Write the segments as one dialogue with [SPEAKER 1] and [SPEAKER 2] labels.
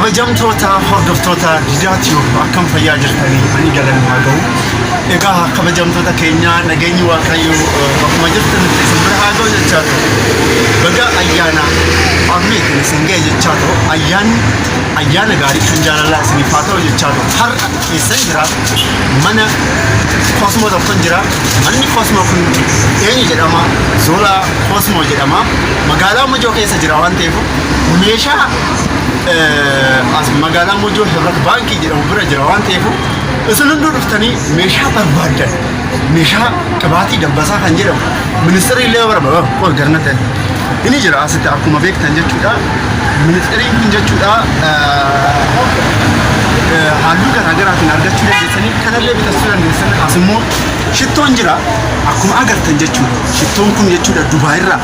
[SPEAKER 1] kabajamtoota hordoftoota Diidaatiyoo akkam fayyaa jirtanii ani galan haa ga'u. Egaa kabajamtoota keenya nageenyi Waaqayyoo akkuma jirtanitti isin bira haa ga'u jechaa ta'u. Baga ayyaana Amiitiin isin ga'e jechaa ta'u. Ayyaana gaarii kan jaalalaa isiniif haa ta'u jechaa ta'u. Har'a keessan jira mana Koosmoo tokkoon jira. Manni Koosmoo kun eenyu jedhama? Zoolaa Koosmoo jedhama. Magaalaa Mojoo keessa jira waan ta'eef meeshaa as magaalaa Mojoo Hebrat Baankii jedhamu bira jira waan ta'eef isin hunduu dhuftanii meeshaa barbaadan meeshaa qibaatii dabbasaa kan jedhamu ministeerri illee barbaada qoor garna ta'e inni jira asitti akkuma beektan jechuudha. Ministeeriin kun jechuudha halluu garaagaraatiin argachuu dandeessanii kanallee bitachuu dandeessan. As immoo shittoon jira akkuma agartan jechuudha. Shittoon kun jechuudha Dubaay irraa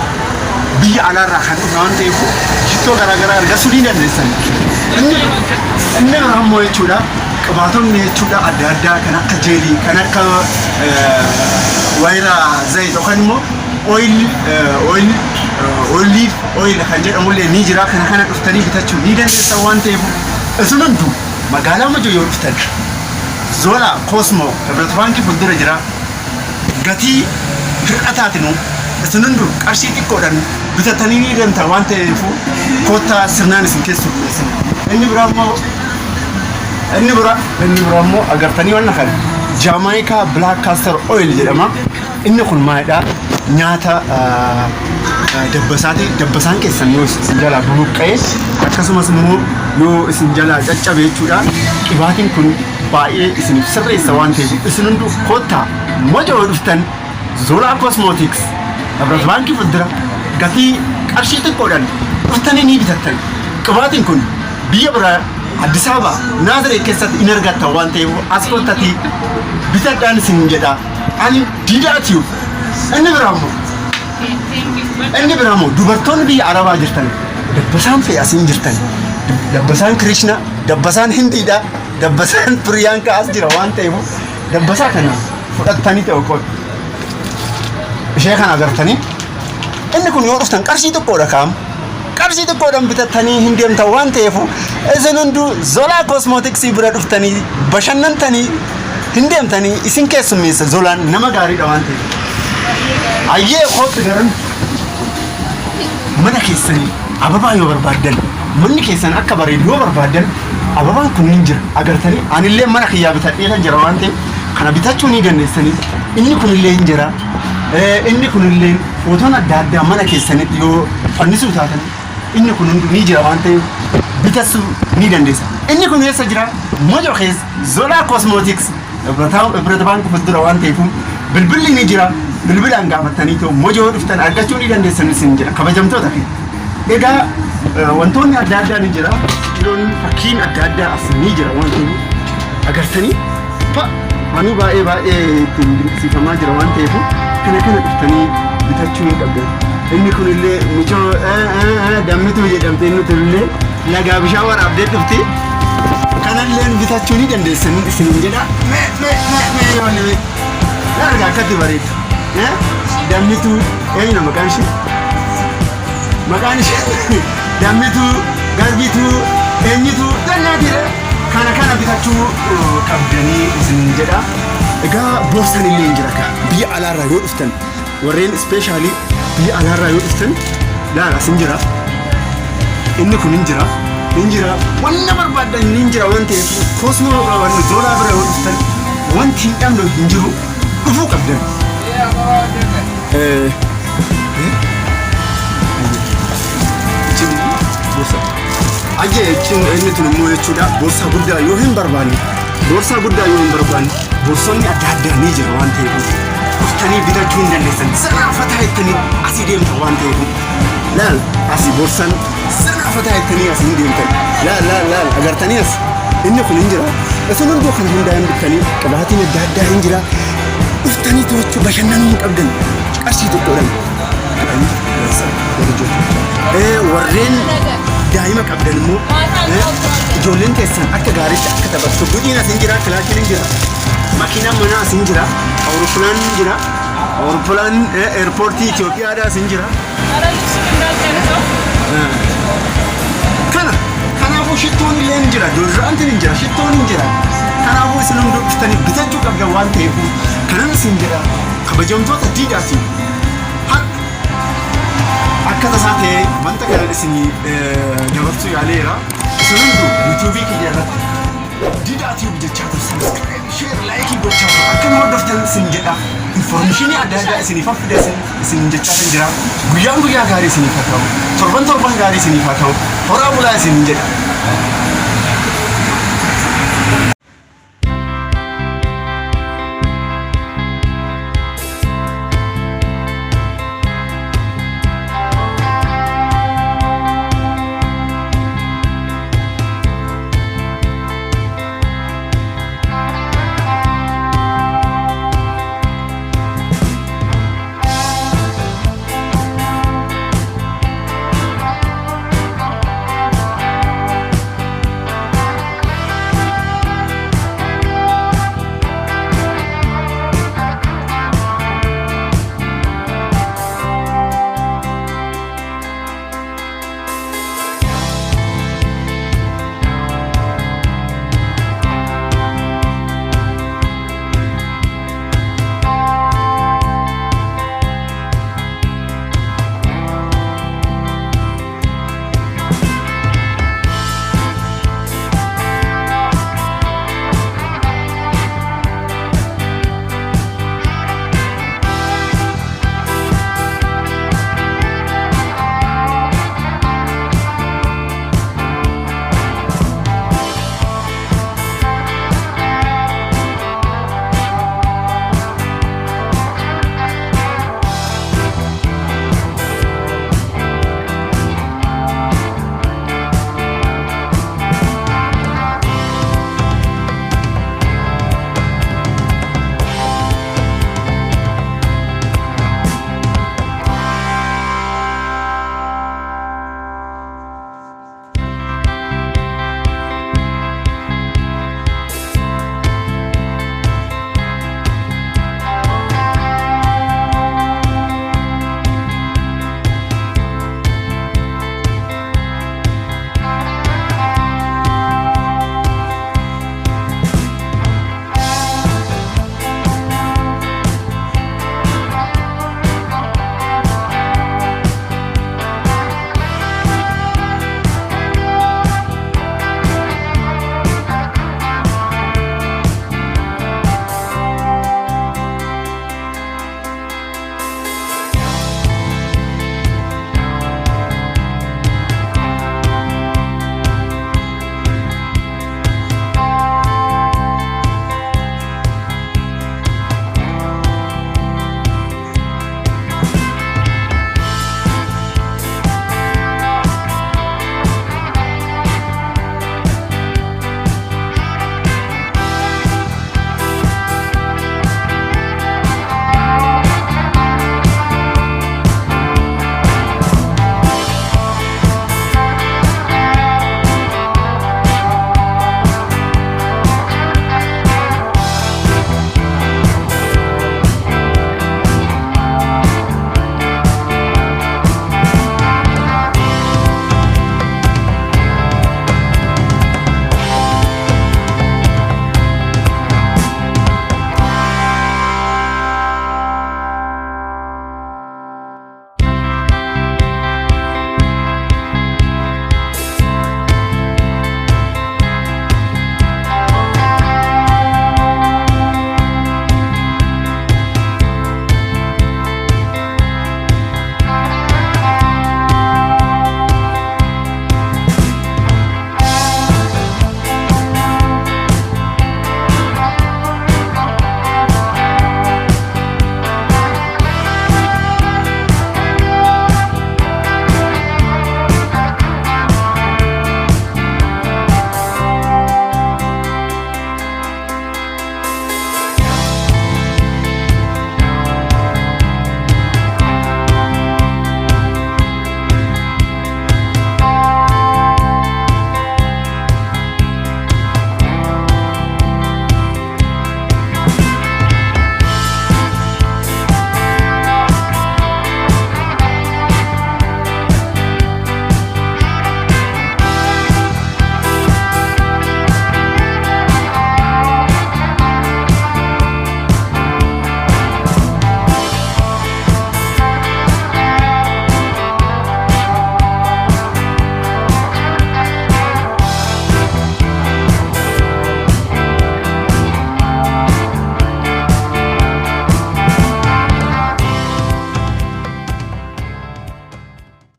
[SPEAKER 1] biyya alaarraa kan dhufe waan ta'eef shittoo garaagaraa argachuu ni dandeessan. Inni ammoo jechuudha qibaatonni jechuudha adda addaa kan akka jeelii kan akka wayira zayit yookaan immoo olive oil kan jedhamullee ni jira. Kana dhuftanii bitachuu ni dandeessan waan ta'eef isin hunduu magaalaa Mojoo yoo dhuftan Zoolaa Koosmoo Hebrat Baankii fuuldura jira. Gatii hir'ataatiin isin hunduu qarshii xiqqoodhaan bitatanii ni danda'a waan ta'eef koottaa sirnaan isin keessu dhiyeessan. Inni biraa immoo agartanii waan kana Jamaica Black Castor Oil jedhama. Inni kun maalidha? Nyaata dabbasaati. Dabbasaan keessan yoo isin jalaa buluqqa'e akkasumas immoo yoo isin jalaa caccabe jechuudha. Qibaatiin kun baay'ee isiniif sirreessa waan ta'eef isin hunduu koottaa Mojoo dhuftan Zoolaa Cosmetics Hebrat Baankii fuuldura gatii qarshii xiqqoodhaan dhuftanii ni bitattan. Qibaatiin kun biyya biraa Addis Ababa Naazireet keessatti hin argattan waan ta'eef as koottatii bitadhaan isin jedha. Ani Diidaatiyoo. Inni biraa immoo dubartoonni biyya Arabaa jirtan dabbasaan fe'asiin jirtan. Dabbasaan Kirishna, dabbasaan Hindiidha, dabbasaan Piriyaankaa as jira waan ta'eef dabbasaa kana fudhattanii ta'u qoodha. Ishee kana agartanii inni kun yoo dhuftan qarshii xiqqoodha kaa'amu. Qarshii xiqqoodhaan bitattanii hin deemtan waan ta'eef isin hunduu Zoolaa Cosmeticsii bira dhuftanii bashannantanii hin deemtanii isin keessummeessa. Zoolaan nama gaariidha waan ta'eef. Ayyee kootti garan mana keessanii ababaa yoo barbaadan manni keessan akka bareedu yoo barbaadan ababaan kun hin jira agartanii. Anillee mana kiyyaa bitadhee kan jira waan ta'eef kana bitachuu ni dandeessanii. Inni kunillee hin jira. Inni kunillee footoon adda addaa mana keessanitti yoo fannisuu taatan inni kun hundi ni jira waan ta'eef bitachuu ni dandeessa. Inni kun eessa jira? Mojoo keessa Zoolaa Cosmetics Hebrat Baankii fuuldura waan ta'eef bilbilli ni jira. Bilbilaan gaafatanii ta'u Mojoo dhuftan argachuu ni dandeessan isin jira kabajamtoota fi egaa wantoonni adda addaa ni jira. Yeroon fakkiin adda addaa as ni jira waan ta'eef agartanii manuu baay'ee ittiin dinqisiifamaa jira waan ta'eef kana dhuftanii bitachuu ni qabdan. Inni kunillee michoo dammituu jedhamte inni turullee lagaa bishaan waraabdee dhufti. Kanallee bitachuu ni dandeessan isin jedha. Largaa akkatti bareedu. Dammituu eenyu maqaan ishee? Maqaan ishee dammituu, garbituu, eenyituu dannaatiidha. Kana bitachuu qabdanii isin jedha. Egaa boorsan illee hin jira biyya alaarraa yoo dhuftan warreen ispeeshaalii biyya alaarraa yoo dhuftan laala isin jira. Inni kun hin jira wanna barbaadan hin jira waan ta'eef Koosmoo wanni Zoolaa bira yoo dhuftan wanti hin dhabne hin jiru dhufuu qabdan. Ayyee inni tun immoo jechuudha boorsaa guddaa yoo hin barbaanne boorsonni adda addaa ni jira waan ta'eef dhuftanii bitachuu hin dandeessan. Sirnaafataa jettanii asii deemtan waan ta'eef laal asii boorsaan sirnaafataa jettanii asii hin deemtan. Laal agartanii as inni kun hin jira. Isin hunduu kan hundaa'an bittanii qibaatiin adda addaa hin jira. Dhuftanii to'achuu bashannanuu hin qabdan qarshii xiqqoodhaan warreen daa'ima qabdan immoo ijoolleen keessan akka gaariitti akka taphattu gudiin as hin jira. Kilaakiin hin jira. Makiinaan manaa as hin jira. Awuroppilaan hin jira. Awuroppilaan eerpoortii Itoophiyaadhaa as hin jira. Kanaafuu Kanaafuu shittoon illee ni jira, doodiraantiin ni jira, shittoon ni jira. Kanaafuu isin hundi dhuftanii bitachuu qabdan waan ta'eef kanan isin jedha kabajamtoota diidaati. Akka tasaa ta'ee wanta kana isin dabarsuu yaaleera. Isin hundi yuutuubii kiyya irratti diidaatiif jechaa turtan sabiskiraayib, sheer, laayikii gochaa turtan akka hordoftan isin jedha. Informationii adda addaa isiniif fida isin jechaa kan jira. Guyyaan guyyaa gaarii isiniif haa ta'u, torban gaarii isiniif haa ta'u, horaa bulaa isin jedha.